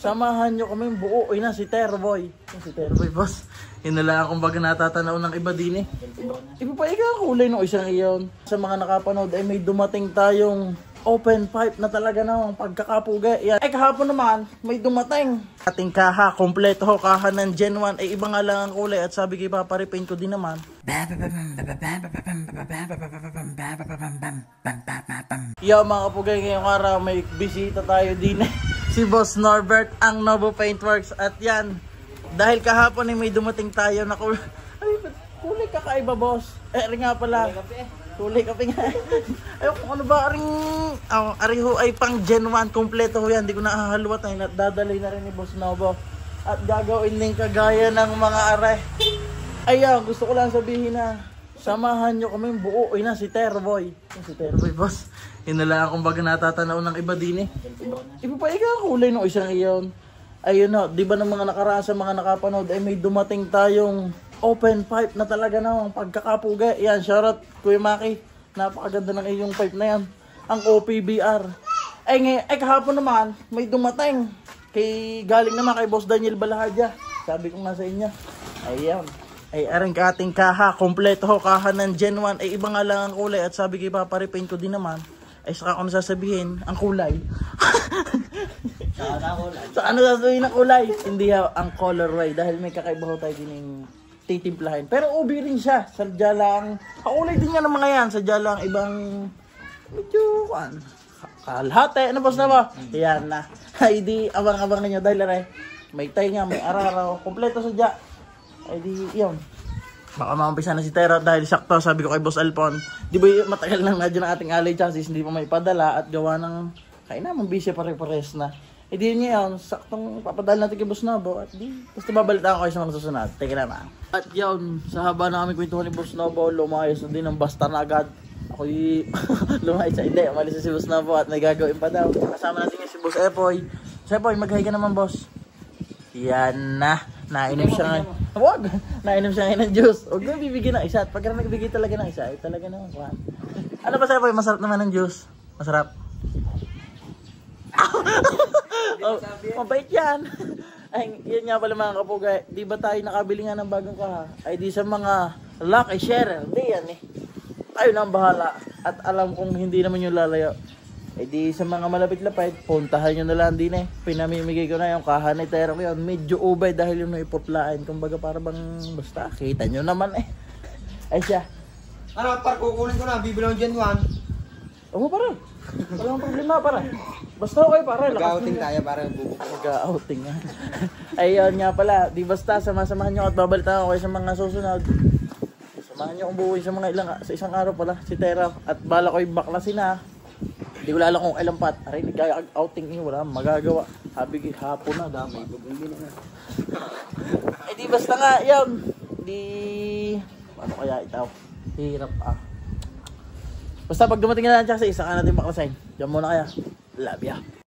Samahan nyo kami buo. Uy na si Terboy. Si Terboy boss. Yun na lang kumbaga natatanaw ng iba din eh. Iba pa ikaw kulay ng isang iyon. Sa mga nakapanood ay may dumating tayong open pipe na talaga na pagkakapuga. Yan. Ay kahapon naman may dumating. Ating kaha, kompleto ho, kaha ng Gen 1. Ay iba nga lang ang kulay at sabi kay paparipin ko din naman. Yo mga kapugay, ngayong araw may bisita tayo din. Si Boss Norbert, ang Novo Paintworks. At yan, dahil kahapon ay may dumating tayo na kulay. Ay, kulay kakaiba boss. Rin nga pala. Kulay kape nga. Ay, kung ano ba, aring ho ay pang Gen 1, kompleto ho yan. Hindi ko nahahaluat na dadalay na rin ni Boss Novo. At gagawin din kagaya ng mga aray. Ayan, gusto ko lang sabihin na samahan nyo kami buo. Uy na si Terboy. Si Terboy boss. Yun na lang kumbaga natatanaw ng iba din eh. Iba pa ikaw kulay ng isang iyon. Ayun no, di ba ng mga nakaraan sa mga nakapanood ay may dumating tayong open pipe na talaga na pagkakapuga. Yan, shoutout Kuya Maki. Napakaganda ng iyong pipe na yan. Ang OPBR. Ay kahapon naman may dumating. Galing naman kay Boss Daniel Balahadya. Sabi ko nga sa inyo. Ayan. Ay aring ating kaha, kompleto ho, kaha ng Gen 1. Ay iba nga lang ang kulay at sabi kay paparipin ko din naman. Ay saka ako nasasabihin, ang kulay. Sa ano sasabihin ang kulay? Hindi ha, ang colorway. Dahil may kakaiba ho tayo din yung titimplahin. Pero ubi rin siya. Sadya lang, kakulay din nga ng mga yan. Sadya lang ibang, medyo, kalahate. Ano boss na ba? Yan na. Ay di, abang-abang ninyo. Dahil aray, may tay nga, may araraw. Kompleto sadya. Ay di, yun. Baka maumpisa na si Tera dahil sakto sabi ko kay Boss Alpon, di ba matagal lang na dyan ang ating alay chassis, hindi pa may padala at gawa ng kainamang bisya pare-pares na. E di niya yun, saktong papadala natin kay Boss Novo at di, basta babalitaan ko kayo sa mga susunod. Teka naman. At yun, sa haba na kami kwentuhan ni Boss Novo, lumayos na din ng basta na agad. Ako'y lumayos sa hindi, umalis na si Boss Novo at may gagawin pa daw. Kasama natin si Boss Epoy. Si Epoy, mag-hi ka naman boss. Yan na. Nainom siya ngayon. Huwag! Nainom siya ngayon ng juice. Huwag na bibigyan ng isa. At pagka nagbigay talaga ng isa, ay talaga naman. Ano ba sa'yo? Masarap naman ng juice. Masarap. Oh, mabait yan. Ay, yan nga pala mga kapugay. Di ba tayo nakabili nga ng bagong kaha? Ay di sa mga lucky share. Hindi yan eh. Ayun ang bahala. At alam kong hindi naman yung lalayo. Eh di sa mga malapit-lapit, puntahan nyo na lang din eh. Pinamimigay ko na yung kaha ni Tera ko yun. Medyo ubay dahil yung naiputlaan. Kumbaga para bang basta, kita nyo naman eh. Ay siya. Ano, par kukunin ko na, bibilang Gen 1. Oo pare. Walang problema pare. Basta okay pare. Mag-outing tayo para bubuko. Mag-outing nga. Ayun nga pala. Di basta, sama-samahan nyo at babalitaan ko kayo sa mga susunod. Samahan nyo kung buuin sa mga sa isang araw pala. Si Tera. At bala ko yung baklasin na. Hindi ko alam kung ilang pat. Aray, nag-outing niyo, wala magagawa. Habi hapon na, dami. Eh di basta nga, yan. Di, ano kaya itaw? Hirap ah. Basta pag dumating na lang siya sa isa ka natin baklasin. Diyan muna kaya. Love ya.